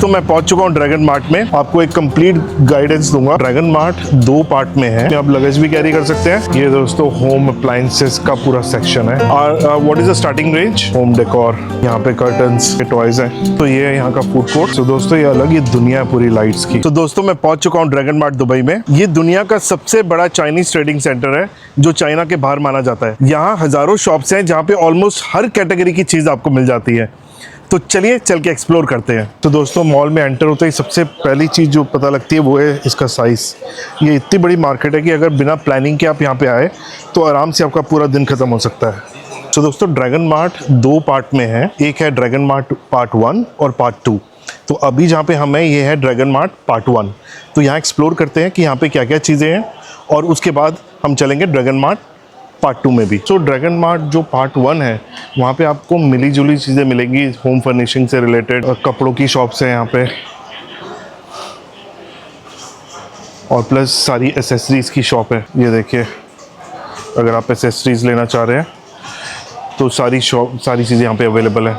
दोस्तों मैं पहुंच चुका हूं ड्रैगन मार्ट में। आपको एक कंप्लीट गाइडेंस दूंगा। ड्रैगन मार्ट 2 पार्ट में है। आप लगेज भी कैरी कर सकते हैं। ये दोस्तों होम अप्लायंसेस का पूरा सेक्शन है। और what is the starting range? Home decor, यहाँ पे कर्टन्स के टॉयज हैं। तो ये है यहाँ का फूड कोर्ट। तो दोस्तों ये अलग ही दुनिया है पूरी लाइट्स की। तो दोस्तों मैं पहुंच चुका हूँ ड्रैगन मार्ट दुबई में। ये दुनिया का सबसे बड़ा चाइनीज ट्रेडिंग सेंटर है जो चाइना के बाहर माना जाता है। यहाँ हजारों शॉप्स हैं जहाँ पे ऑलमोस्ट हर कैटेगरी की चीज आपको मिल जाती है। तो चलिए चल के एक्सप्लोर करते हैं। तो दोस्तों मॉल में एंटर होते ही सबसे पहली चीज़ जो पता लगती है वो है इसका साइज़। ये इतनी बड़ी मार्केट है कि अगर बिना प्लानिंग के आप यहाँ पे आए तो आराम से आपका पूरा दिन ख़त्म हो सकता है। तो दोस्तों ड्रैगन मार्ट 2 पार्ट में है। एक है ड्रैगन मार्ट पार्ट 1 और पार्ट 2। तो अभी जहाँ पे हम हैं ये है ड्रैगन मार्ट पार्ट 1। तो यहाँ एक्सप्लोर करते हैं कि यहाँ पर क्या क्या चीज़ें हैं और उसके बाद हम चलेंगे ड्रैगन मार्ट पार्ट 2 में भी। तो ड्रैगन मार्ट जो पार्ट 1 है वहाँ पे आपको मिली जुली चीज़ें मिलेंगी होम फर्निशिंग से रिलेटेड। कपड़ों की शॉप्स हैं यहाँ पे और प्लस सारी एसेसरीज़ की शॉप है। ये देखिए अगर आप एसेसरीज़ लेना चाह रहे हैं तो सारी चीज़ें यहाँ पे अवेलेबल है।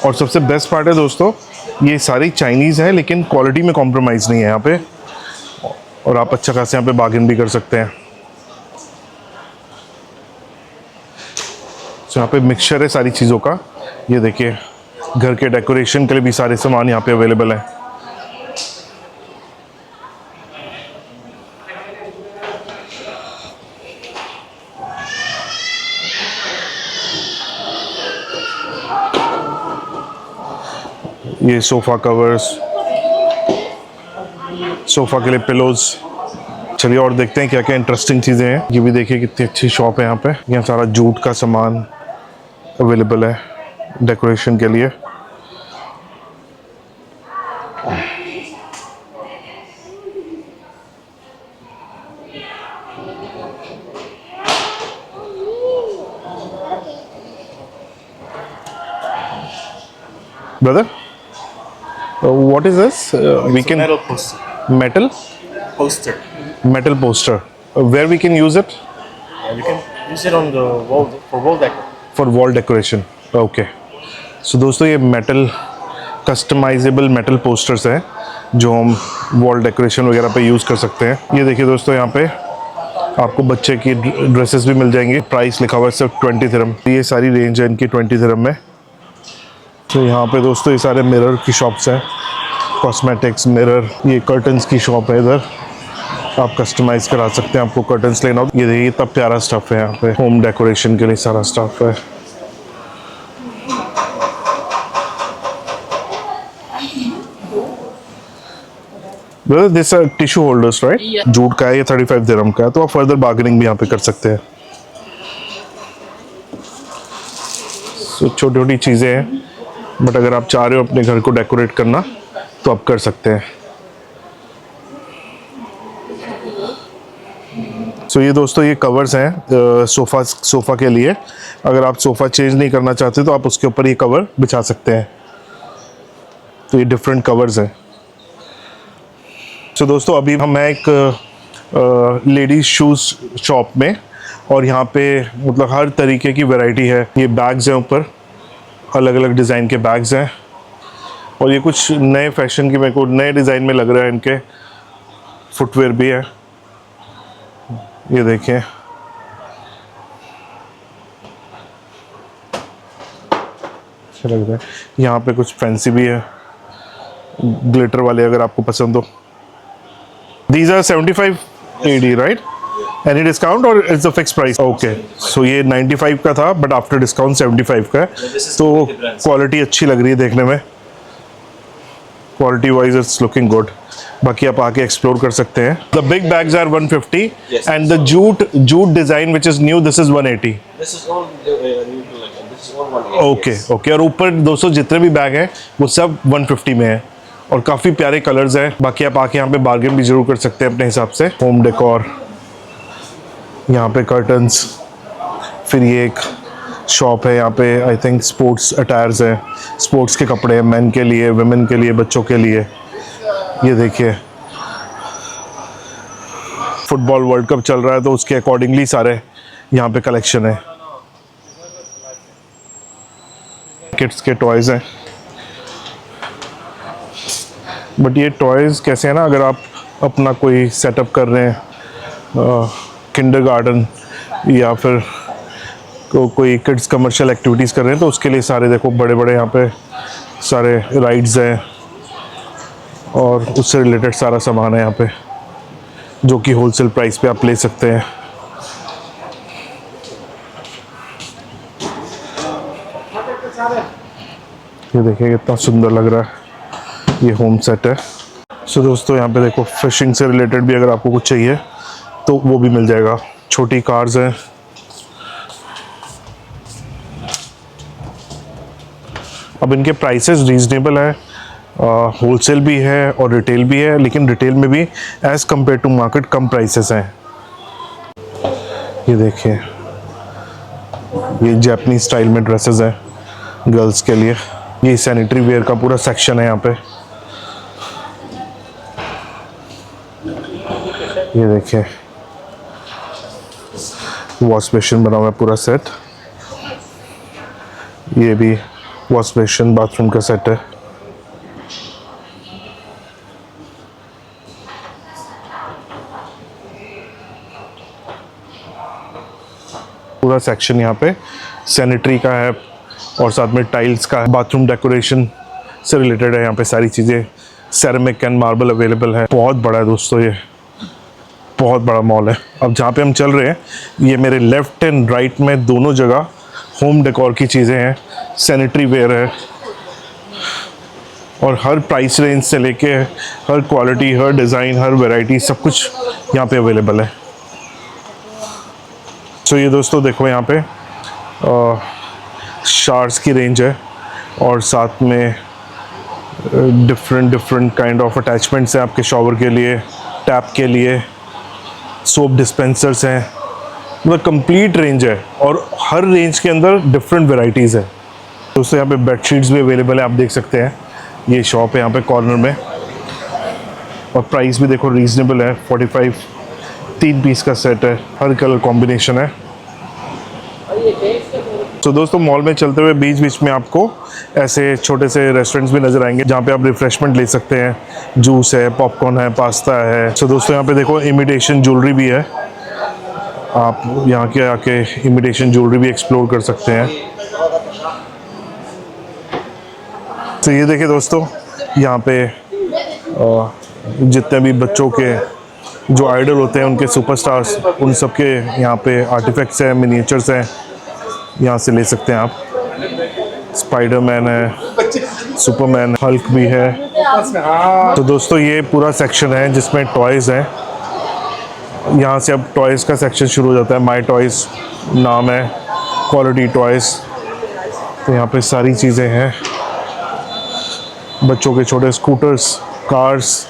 और सबसे बेस्ट पार्ट है दोस्तों ये सारी चाइनीज़ है लेकिन क्वालिटी में कॉम्प्रोमाइज़ नहीं है यहाँ पे। और आप अच्छा खासा यहाँ पे बार्गेन भी कर सकते हैं। यहाँ पे मिक्सचर है सारी चीज़ों का। ये देखिए घर के डेकोरेशन के लिए भी सारे सामान यहाँ पे अवेलेबल है। ये सोफ़ा कवर्स, सोफ़ा के लिए पिलोज। चलिए और देखते हैं क्या क्या इंटरेस्टिंग चीज़ें हैं। ये भी देखिए कितनी अच्छी शॉप है यहाँ पे। यहाँ सारा जूट का सामान अवेलेबल है डेकोरेशन के लिए। Brother what is this? We can metal poster. metal Poster. metal poster. Where we can use it? You can use it on the wall for wall decor. For wall decoration. Okay. So दोस्तों ये metal customisable metal posters हैं जो हम wall decoration वगैरह पे use कर सकते हैं। ये देखिए दोस्तों यहाँ पे आपको बच्चे की ड्रेसेस भी मिल जाएंगी। प्राइस लिखा हुआ है सिर्फ 20 दिरहम। ये सारी रेंज है इनकी 20 दिरहम में। तो यहाँ पे दोस्तों ये सारे मिरर की शॉप्स हैं, कॉस्मेटिक्स, मिरर। ये कर्टन्स की शॉप है इधर। आप कस्टमाइज़ करा सकते हैं आपको कर्टन्स लेना हो। ये देखिए इतना प्यारा स्टफ़ है यहाँ पे। होम डेकोरेशन के लिए सारा स्टफ़ है। Brother this are tissue holders right? Jute का है ये 35 दिरहम का है। तो आप फर्दर बार्गेनिंग भी यहाँ पे कर सकते हैं। तो छोटी छोटी चीज़ें हैं बट अगर आप चाह रहे हो अपने घर को डेकोरेट करना तो आप कर सकते हैं। तो ये दोस्तों ये कवर्स हैं सोफ़ा के लिए। अगर आप सोफ़ा चेंज नहीं करना चाहते तो आप उसके ऊपर ये कवर बिछा सकते हैं। तो ये डिफरेंट कवर्स हैं। तो दोस्तों अभी हम हैं एक लेडीज़ शूज़ शॉप में और यहाँ पे मतलब हर तरीके की वैरायटी है। ये बैग्स हैं, ऊपर अलग अलग डिज़ाइन के बैग्स हैं और ये कुछ नए फैशन की, मेरे को नए डिज़ाइन में लग रहा है। इनके फुटवेयर भी है। ये देखें अच्छा लग रहा है। यहाँ पे कुछ फैंसी भी है, ग्लिटर वाले अगर आपको पसंद हो। These are 75 AD, right? Any discount or it's a fixed price? Okay. So ये 95 का था but after discount 75 का है। तो क्वालिटी अच्छी लग रही है देखने में। Quality wise it's looking good. बाकी आप आके एक्सप्लोर कर सकते हैं। The big bags are 150 and the jute design which is new this is 180. This is all new collection. This is all 180. Okay, okay. और ऊपर दोस्तों जितने भी बैग हैं वो सब 150 में है और काफ़ी प्यारे कलर्स हैं। बाकी आप आके यहाँ पे बार्गेन भी जरूर कर सकते हैं अपने हिसाब से। होम डेकोर, यहाँ पे कर्टन्स। फिर ये एक शॉप है यहाँ पे आई थिंक स्पोर्ट्स अटायर्स हैं, स्पोर्ट्स के कपड़े हैं, मेन के लिए, वुमेन के लिए, बच्चों के लिए। ये देखिए फुटबॉल वर्ल्ड कप चल रहा है तो उसके अकॉर्डिंगली सारे यहाँ पे कलेक्शन है। किड्स के टॉयज़ हैं। बट ये टॉयज़ कैसे हैं ना, अगर आप अपना कोई सेटअप कर रहे हैं किंडरगार्टन या फिर कोई किड्स कमर्शियल एक्टिविटीज़ कर रहे हैं, तो उसके लिए सारे देखो बड़े बड़े यहाँ पे सारे राइड्स हैं और उससे रिलेटेड सारा सामान है यहाँ पे, जो कि होलसेल प्राइस पे आप ले सकते हैं। ये देखिए कितना सुंदर लग रहा है, ये होम सेट है। सो दोस्तों यहाँ पे देखो फिशिंग से रिलेटेड भी अगर आपको कुछ चाहिए तो वो भी मिल जाएगा। छोटी कार्स हैं, अब इनके प्राइसेस रीजनेबल है, होलसेल भी है और रिटेल भी है, लेकिन रिटेल में भी एज़ कम्पेयर टू मार्केट कम प्राइसेस हैं। ये देखिए ये जापानीज स्टाइल में ड्रेसेस हैं गर्ल्स के लिए। ये सैनिटरी वेयर का पूरा सेक्शन है यहाँ पे। ये देखिए वॉश बेसिन बना हुआ है पूरा सेट। ये भी वॉश बेसिन बाथरूम का सेट है। पूरा सेक्शन यहाँ पे सैनिटरी का है और साथ में टाइल्स का है, बाथरूम डेकोरेशन से रिलेटेड है। यहाँ पे सारी चीज़ें सेरेमिक एंड मार्बल अवेलेबल है। बहुत बड़ा है दोस्तों, ये बहुत बड़ा मॉल है। अब जहाँ पे हम चल रहे हैं ये मेरे लेफ़्ट एंड राइट में दोनों जगह होम डेकोर की चीज़ें हैं, सैनिटरी वेयर है और हर प्राइस रेंज से लेके हर क्वालिटी, हर डिज़ाइन, हर वैरायटी सब कुछ यहाँ पे अवेलेबल है। तो ये दोस्तों देखो यहाँ पे शार्स की रेंज है और साथ में डिफरेंट काइंड ऑफ अटैचमेंट्स हैं आपके शॉवर के लिए, टैप के लिए, सोप डिस्पेंसर्स हैं। मतलब कंप्लीट रेंज है और हर रेंज के अंदर डिफरेंट वेराइटीज़ है। दोस्तों यहाँ पे बेडशीट्स भी अवेलेबल है, आप देख सकते हैं। ये शॉप है यहाँ पे कॉर्नर में और प्राइस भी देखो रीजनेबल है। 45 3 पीस का सेट है, हर कलर कॉम्बिनेशन है। तो दोस्तों मॉल में चलते हुए बीच बीच में आपको ऐसे छोटे से रेस्टोरेंट्स भी नज़र आएंगे जहाँ पे आप रिफ़्रेशमेंट ले सकते हैं। जूस है, पॉपकॉर्न है, पास्ता है। तो दोस्तों यहाँ पे देखो इमिटेशन ज्वेलरी भी है, आप यहाँ के आके इमिटेशन ज्वेलरी भी एक्सप्लोर कर सकते हैं। तो ये देखिए दोस्तों यहाँ पे जितने भी बच्चों के जो आइडल होते हैं, उनके सुपरस्टार्स, उन सब के यहाँ पे आर्टिफैक्ट्स हैं, मिनिएचर्स हैं, यहाँ से ले सकते हैं आप। स्पाइडरमैन है, सुपरमैन, हल्क भी है। तो दोस्तों ये पूरा सेक्शन है जिसमें टॉयज़ हैं। यहाँ से अब टॉयज़ का सेक्शन शुरू हो जाता है। माई टॉयज़ नाम है, क्वालिटी टॉयज़। तो यहाँ पे सारी चीज़ें हैं, बच्चों के छोटे स्कूटर्स, कार्स,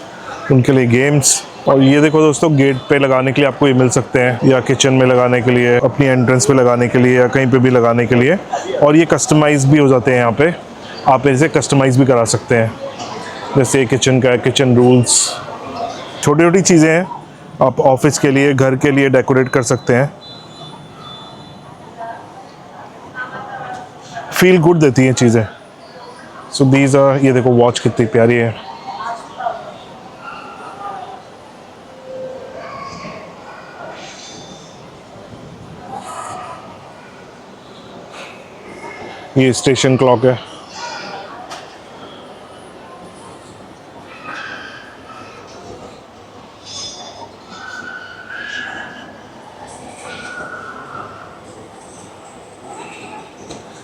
उनके लिए गेम्स। और ये देखो दोस्तों गेट पे लगाने के लिए आपको ये मिल सकते हैं, या किचन में लगाने के लिए, अपनी एंट्रेंस पे लगाने के लिए, या कहीं पे भी लगाने के लिए। और ये कस्टमाइज़ भी हो जाते हैं यहाँ पे, आप इसे कस्टमाइज़ भी करा सकते हैं। जैसे किचन का, किचन रूल्स, छोटी छोटी चीज़ें हैं, आप ऑफिस के लिए, घर के लिए डेकोरेट कर सकते हैं। फील गुड देती हैं चीज़ें। सो दीज आर, ये देखो वॉच कितनी प्यारी है। ये स्टेशन क्लॉक है।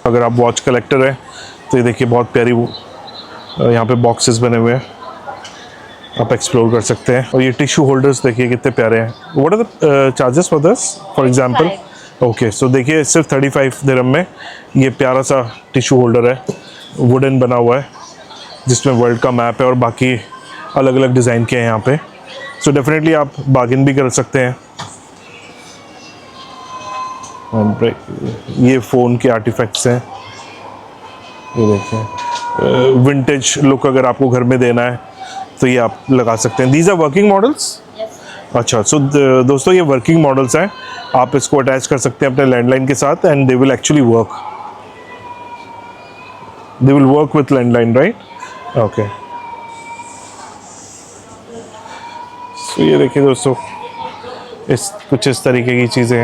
अगर आप वॉच कलेक्टर हैं तो ये देखिए बहुत प्यारी यहाँ पे बॉक्सेस बने हुए हैं, आप एक्सप्लोर कर सकते हैं। और ये टिश्यू होल्डर्स देखिए कितने प्यारे हैं। What are the charges for this, for example? Okay, so देखिए सिर्फ 35 दिरहम में ये प्यारा सा टिश्यू होल्डर है, वुडन बना हुआ है, जिसमें वर्ल्ड का मैप है और बाकी अलग अलग डिज़ाइन के हैं यहाँ पे। सो डेफिनेटली आप बार्गेन भी कर सकते हैं। ये फ़ोन के आर्टिफैक्ट्स हैं, ये देखें। विंटेज लुक अगर आपको घर में देना है तो ये आप लगा सकते हैं। These are working models? अच्छा, सो दोस्तों ये वर्किंग मॉडल्स हैं, आप इसको अटैच कर सकते हैं अपने लैंडलाइन के साथ and they will actually work, they will work with landline, right? Okay. तो ये देखिए दोस्तों, कुछ इस तरीके की चीज़ें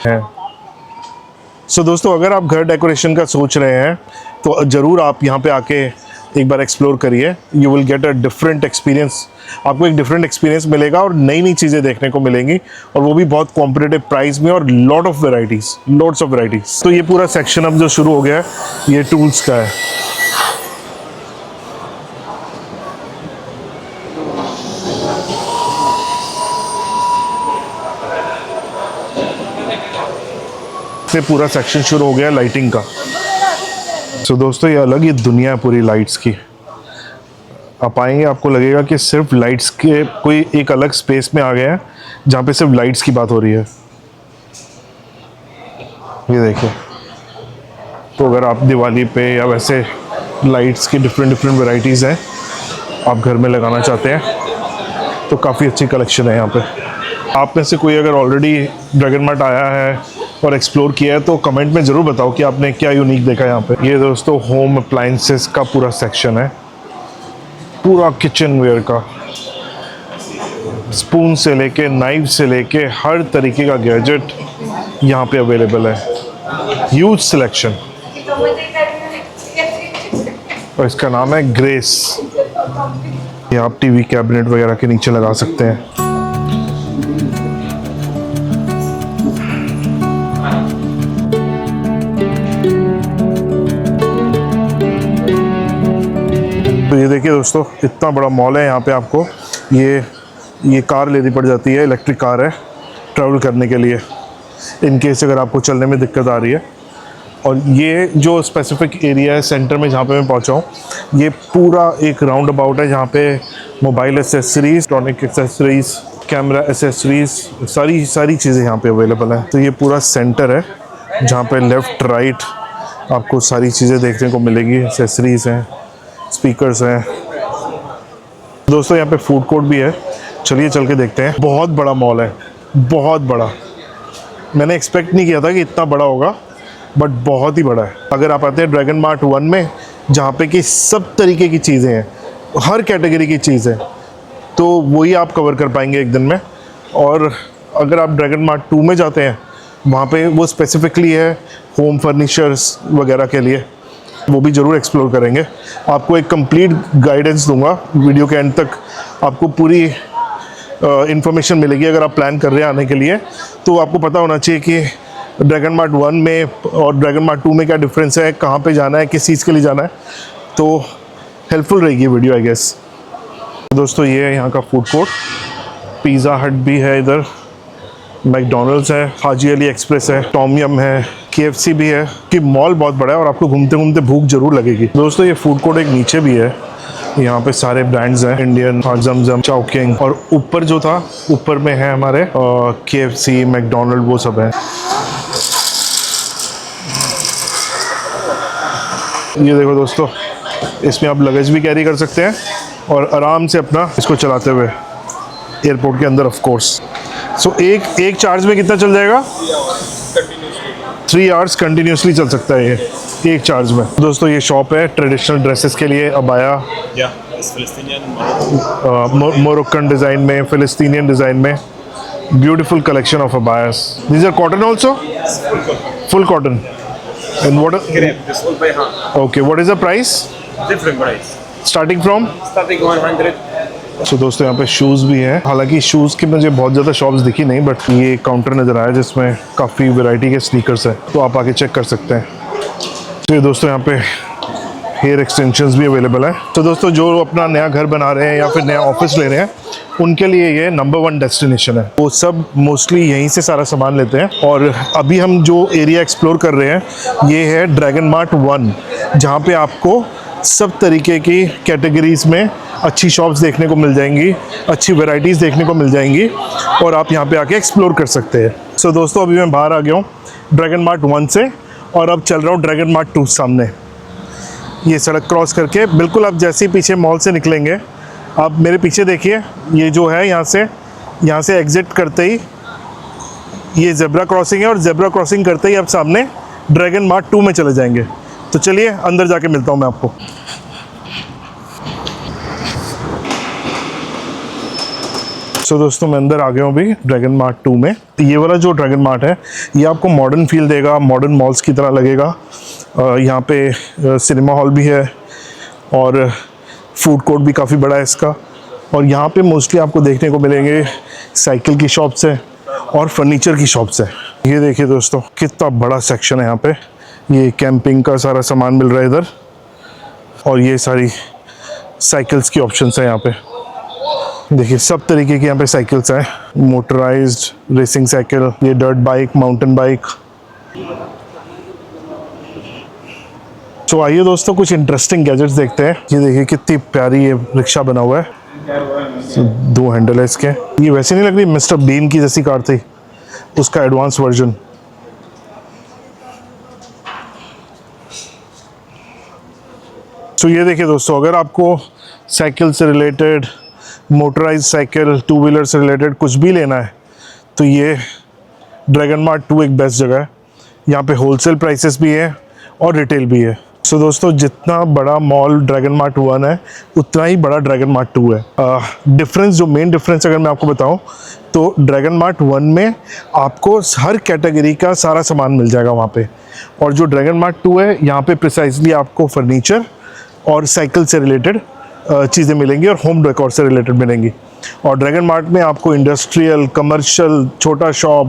हैं। सो दोस्तों, अगर आप घर डेकोरेशन का सोच रहे हैं तो ज़रूर आप यहाँ पे आके एक बार एक्सप्लोर करिए। You will get a different experience. आपको एक डिफरेंट एक्सपीरियंस मिलेगा और नई नई चीज़ें देखने को मिलेंगी, और वो भी बहुत कॉम्पिटिटिव प्राइस में, और लॉट्स ऑफ वेराइटीज़। तो ये पूरा सेक्शन अब जो शुरू हो गया है ये टूल्स का है। से पूरा सेक्शन शुरू हो गया लाइटिंग का। तो दोस्तों, ये अलग ही दुनिया है पूरी लाइट्स की। आप आएंगे, आपको लगेगा कि सिर्फ लाइट्स के कोई एक अलग स्पेस में आ गए हैं जहाँ पे सिर्फ लाइट्स की बात हो रही है। ये देखिए, तो अगर आप दिवाली पे या वैसे लाइट्स की डिफरेंट वैरायटीज़ हैं आप घर में लगाना चाहते हैं तो काफ़ी अच्छी कलेक्शन है यहाँ पे। आप में से कोई अगर ऑलरेडी ड्रैगन मार्ट आया है और एक्सप्लोर किया है तो कमेंट में ज़रूर बताओ कि आपने क्या यूनिक देखा यहाँ पे। ये दोस्तों होम अप्लायंसेस का पूरा सेक्शन है, पूरा किचन वेयर का, स्पून से लेके नाइफ से लेके हर तरीके का गैजेट यहाँ पे अवेलेबल है। Huge selection. और इसका नाम है ग्रेस। ये आप टीवी कैबिनेट वगैरह के नीचे लगा सकते हैं। तो ये देखिए दोस्तों, इतना बड़ा मॉल है यहाँ पे। आपको ये कार लेनी पड़ जाती है, इलेक्ट्रिक कार है ट्रैवल करने के लिए, इन केस अगर आपको चलने में दिक्कत आ रही है। और ये जो स्पेसिफिक एरिया है सेंटर में जहाँ पे मैं पहुँचा हूँ, ये पूरा एक राउंड अबाउट है जहाँ पे mobile accessories, electronic accessories, camera accessories, सारी चीज़ें यहाँ पे अवेलेबल हैं। तो ये पूरा सेंटर है जहाँ पे लेफ़्ट राइट आपको सारी चीज़ें देखने को मिलेगी। एसेसरीज हैं, स्पीकर्स हैं। दोस्तों, यहाँ पे फूड कोर्ट भी है, चलिए चल के देखते हैं। बहुत बड़ा मॉल है, बहुत बड़ा। मैंने एक्सपेक्ट नहीं किया था कि इतना बड़ा होगा, बट बहुत ही बड़ा है। अगर आप आते हैं ड्रैगन मार्ट 1 में, जहाँ पे कि सब तरीके की चीज़ें हैं, हर कैटेगरी की चीज़ है, तो वही आप कवर कर पाएंगे एक दिन में। और अगर आप ड्रैगन मार्ट 2 में जाते हैं, वहाँ पे वो स्पेसिफिकली है होम फर्नीचर्स वगैरह के लिए, वो भी ज़रूर एक्सप्लोर करेंगे। आपको एक कंप्लीट गाइडेंस दूंगा वीडियो के एंड तक, आपको पूरी इंफॉर्मेशन मिलेगी। अगर आप प्लान कर रहे हैं आने के लिए तो आपको पता होना चाहिए कि ड्रैगन मार्ट 1 में और ड्रैगन मार्ट 2 में क्या डिफरेंस है, कहाँ पे जाना है, किस चीज़ के लिए जाना है। तो हेल्पफुल रहेगी वीडियो आई गेस। दोस्तों, ये है यहाँ का फूड कोर्ट। पिज़्ज़ा हट भी है इधर, मैकडोनल्ड्स है, हाजी अली एक्सप्रेस है, टॉम यम है, KFC भी है। कि मॉल बहुत बड़ा है और आपको घूमते घूमते भूख जरूर लगेगी। दोस्तों, ये फूड कोर्ट एक नीचे भी है, यहाँ पे सारे ब्रांड्स हैं, इंडियन, जमजम, चाउकिंग, और ऊपर जो था ऊपर में है हमारे KFC, मैकडोनल्ड, वो सब है। ये देखो दोस्तों, इसमें आप लगेज भी कैरी कर सकते हैं और आराम से अपना इसको चलाते हुए एयरपोर्ट के अंदर ऑफ कोर्स। सो एक चार्ज में कितना चल जाएगा? 3 आवर्स कंटिन्यूसली चल सकता है ये एक चार्ज में। दोस्तों, ये शॉप है ट्रेडिशनल ड्रेसेस के लिए, अबाया, मोरक्कन डिज़ाइन में, फिलिस्तीनियन डिज़ाइन में, ब्यूटीफुल कलेक्शन ऑफ अबायास। These are cotton also, full cotton. And what okay, what is the price? Different price. Starting from? Starting 100. So दोस्तों, यहाँ पे शूज़ भी हैं। हालांकि शूज़ की मुझे बहुत ज़्यादा शॉप्स दिखी नहीं, बट ये काउंटर नज़र आया जिसमें काफ़ी वैरायटी के स्नीकर्स हैं, तो आप आके चेक कर सकते हैं। तो ये दोस्तों, यहाँ पे हेयर एक्सटेंशंस भी अवेलेबल है। तो दोस्तों, जो अपना नया घर बना रहे हैं या फिर नया ऑफिस ले रहे हैं, उनके लिए ये नंबर 1 डेस्टिनेशन है। वो सब मोस्टली यहीं से सारा सामान लेते हैं। और अभी हम जो एरिया एक्सप्लोर कर रहे हैं ये है ड्रैगन मार्ट 1, जहाँ पे आपको सब तरीके की कैटेगरीज़ में अच्छी शॉप्स देखने को मिल जाएंगी, अच्छी वैरायटीज़ देखने को मिल जाएंगी, और आप यहाँ पे आके एक्सप्लोर कर सकते हैं। सो दोस्तों, अभी मैं बाहर आ गया हूँ ड्रैगन मार्ट 1 से, और अब चल रहा हूँ ड्रैगन मार्ट 2 सामने। ये सड़क क्रॉस करके बिल्कुल आप जैसे ही पीछे मॉल से निकलेंगे, आप मेरे पीछे देखिए, ये जो है यहाँ से एग्ज़िट करते ही ये ज़ेब्रा क्रॉसिंग है, और ज़ेब्रा क्रॉसिंग करते ही आप सामने ड्रैगन मार्ट 2 में चले जाएंगे। तो चलिए अंदर जाके मिलता हूँ मैं आपको। सो दोस्तों मैं अंदर आ गया हूँ अभी ड्रैगन मार्ट 2 में। ये वाला जो ड्रैगन मार्ट है ये आपको मॉडर्न फील देगा, मॉडर्न मॉल्स की तरह लगेगा। यहाँ पे सिनेमा हॉल भी है और फूड कोर्ट भी काफ़ी बड़ा है इसका। और यहाँ पे मोस्टली आपको देखने को मिलेंगे साइकिल की शॉप्स है और फर्नीचर की शॉप्स है। ये देखिए दोस्तों कितना बड़ा सेक्शन है यहाँ पे। ये कैंपिंग का सारा सामान मिल रहा है इधर और ये सारी साइकिल्स की ऑप्शंस है यहाँ पे। देखिए सब तरीके की यहाँ पे साइकिल्स हैं, मोटराइज्ड रेसिंग साइकिल, ये डर्ट बाइक, माउंटेन बाइक। तो आइए दोस्तों कुछ इंटरेस्टिंग गैजेट्स देखते हैं। ये देखिए कितनी प्यारी ये रिक्शा बना हुआ है, दो हैंडल है इसके। ये वैसे नहीं लग रही मिस्टर बीन की जैसी कार थी, उसका एडवांस वर्जन। तो ये देखिए दोस्तों अगर आपको साइकिल से related, motorise cycle, two wheeler से रिलेटेड कुछ भी लेना है तो ये ड्रैगन मार्ट 2 एक बेस्ट जगह है। यहाँ पे होलसेल प्राइसेस भी है और रिटेल भी है। सो दोस्तों जितना बड़ा मॉल ड्रैगन मार्ट 1 है उतना ही बड़ा ड्रैगन मार्ट 2 है। डिफरेंस, जो मेन डिफरेंस अगर मैं आपको बताऊं तो ड्रैगन मार्ट 1 में आपको हर कैटेगरी का सारा सामान मिल जाएगा वहाँ पे, और जो ड्रैगन मार्ट 2 है यहाँ पे प्रिसाइजली आपको फर्नीचर और साइकिल से रिलेटेड चीज़ें मिलेंगी और होम डेकोर से रिलेटेड मिलेंगी। और ड्रैगन मार्ट में आपको इंडस्ट्रियल, कमर्शियल, छोटा शॉप,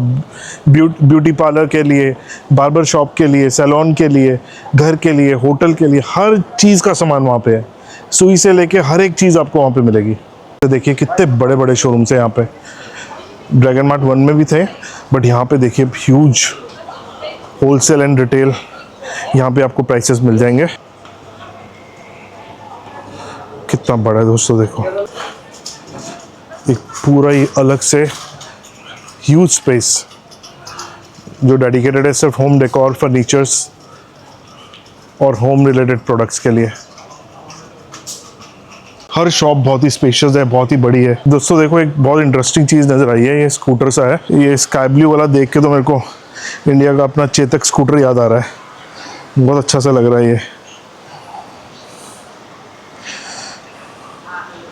ब्यूटी पार्लर के लिए, बार्बर शॉप के लिए, सैलून के लिए, घर के लिए, होटल के लिए, हर चीज़ का सामान वहाँ पे है। सुई से लेके हर एक चीज़ आपको वहाँ पे मिलेगी। तो देखिए कितने बड़े बड़े शोरूम्स हैं यहाँ पे। ड्रैगन मार्ट 1 में भी थे बट यहाँ पे देखिए ह्यूज होलसेल एंड रिटेल यहाँ पे आपको प्राइसेस मिल जाएंगे। कितना बड़ा है दोस्तों, देखो एक पूरा ही अलग से ह्यूज स्पेस जो डेडिकेटेड है सिर्फ होम डेकोर, फर्नीचर्स और होम रिलेटेड प्रोडक्ट्स के लिए। हर शॉप बहुत ही स्पेशियस है, बहुत ही बड़ी है। दोस्तों देखो एक बहुत इंटरेस्टिंग चीज़ नज़र आई है, ये स्कूटर सा है। ये स्काई ब्लू वाला देख के तो मेरे को इंडिया का अपना चेतक स्कूटर याद आ रहा है, बहुत अच्छा सा लग रहा है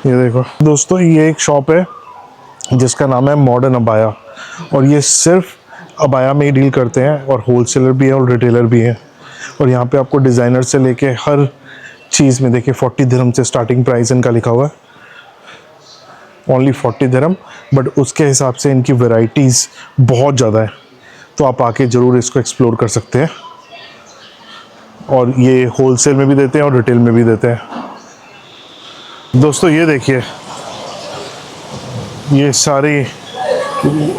ये देखो दोस्तों। ये एक शॉप है जिसका नाम है मॉडर्न अबाया और ये सिर्फ अबाया में ही डील करते हैं और होलसेलर भी है और रिटेलर भी है। और यहाँ पे आपको डिज़ाइनर से लेके हर चीज़ में देखिए 40 दिरहम से स्टार्टिंग प्राइस इनका लिखा हुआ है, ओनली 40 दिरहम। बट उसके हिसाब से इनकी वैरायटीज़ बहुत ज़्यादा है, तो आप आके ज़रूर इसको एक्सप्लोर कर सकते हैं। और ये होलसेल में भी देते हैं और रिटेल में भी देते हैं। दोस्तों ये देखिए ये सारी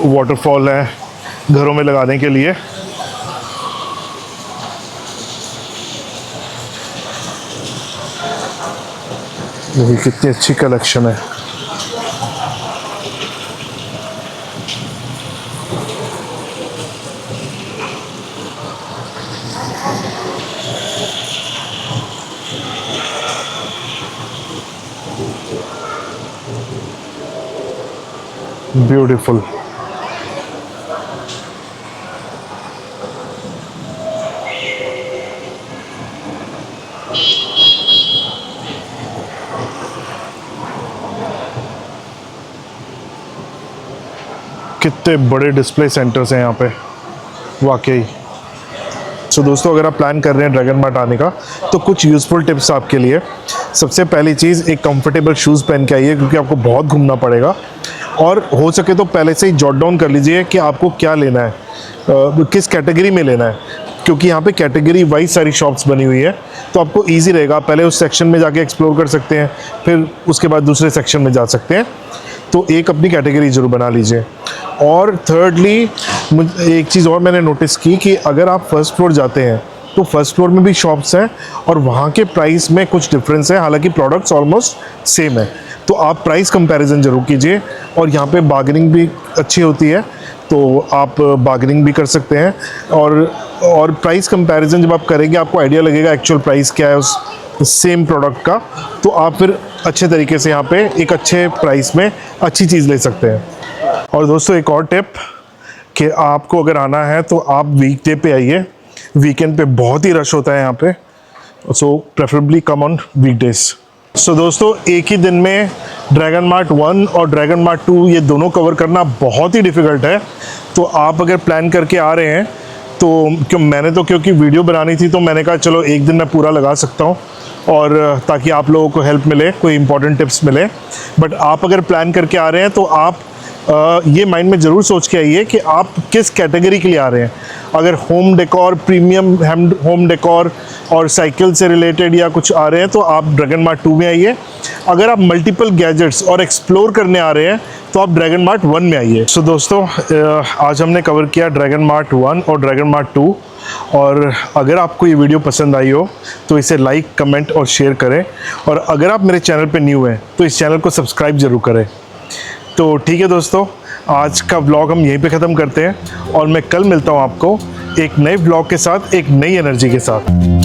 वाटरफॉल है घरों में लगाने के लिए। देखिए कितनी अच्छी कलेक्शन है। ब्यूटीफुल। कितने बड़े डिस्प्ले सेंटर्स हैं यहाँ पे वाकई। सो दोस्तों अगर आप प्लान कर रहे हैं ड्रैगन मार्ट आने का तो कुछ यूज़फुल टिप्स आपके लिए। सबसे पहली चीज़, एक कंफर्टेबल शूज़ पहन के आइए क्योंकि आपको बहुत घूमना पड़ेगा। और हो सके तो पहले से ही जॉट डाउन कर लीजिए कि आपको क्या लेना है, किस कैटेगरी में लेना है, क्योंकि यहाँ पे कैटेगरी वाइज सारी शॉप्स बनी हुई है, तो आपको इजी रहेगा। पहले उस सेक्शन में जाके एक्सप्लोर कर सकते हैं, फिर उसके बाद दूसरे सेक्शन में जा सकते हैं। तो एक अपनी कैटेगरी ज़रूर बना लीजिए। और थर्डली एक चीज़ और मैंने नोटिस की कि अगर आप फर्स्ट फ्लोर जाते हैं तो फर्स्ट फ्लोर में भी शॉप्स हैं और वहाँ के प्राइस में कुछ डिफरेंस है, हालांकि प्रोडक्ट्स ऑलमोस्ट सेम है। तो आप प्राइस कंपैरिजन ज़रूर कीजिए। और यहाँ पे बार्गेनिंग भी अच्छी होती है, तो आप बार्गेनिंग भी कर सकते हैं। और प्राइस कंपैरिजन जब आप करेंगे आपको आइडिया लगेगा एक्चुअल प्राइस क्या है उस सेम प्रोडक्ट का, तो आप फिर अच्छे तरीके से यहाँ पे एक अच्छे प्राइस में अच्छी चीज़ ले सकते हैं। और दोस्तों एक और टिप कि आपको अगर आना है तो आप वीकडे पे आइए, वीकेंड पे बहुत ही रश होता है यहाँ पे, सो प्रेफरेबली कम ऑन वीकडेज। सो दोस्तों, एक ही दिन में ड्रैगन मार्ट 1 और ड्रैगन मार्ट 2 ये दोनों कवर करना बहुत ही डिफ़िकल्ट है। तो आप अगर प्लान करके आ रहे हैं तो क्योंकि वीडियो बनानी थी तो मैंने कहा चलो एक दिन मैं पूरा लगा सकता हूँ, और ताकि आप लोगों को हेल्प मिले, कोई इंपॉर्टेंट टिप्स मिले। बट आप अगर प्लान करके आ रहे हैं तो आप ये माइंड में ज़रूर सोच के आइए कि आप किस कैटेगरी के लिए आ रहे हैं। अगर home decor, premium home decor और साइकिल से रिलेटेड या कुछ आ रहे हैं तो आप ड्रैगन मार्ट 2 में आइए। अगर आप मल्टीपल गैजेट्स और एक्सप्लोर करने आ रहे हैं तो आप ड्रैगन मार्ट 1 में आइए। सो दोस्तों, आज हमने कवर किया ड्रैगन मार्ट 1 और ड्रैगन मार्ट 2। और अगर आपको ये वीडियो पसंद आई हो तो इसे लाइक, कमेंट और शेयर करें। और अगर आप मेरे चैनल पे न्यू हैं तो इस चैनल को सब्सक्राइब ज़रूर करें। तो ठीक है दोस्तों, आज का व्लॉग हम यहीं पे ख़त्म करते हैं और मैं कल मिलता हूँ आपको एक नए व्लॉग के साथ, एक नई एनर्जी के साथ।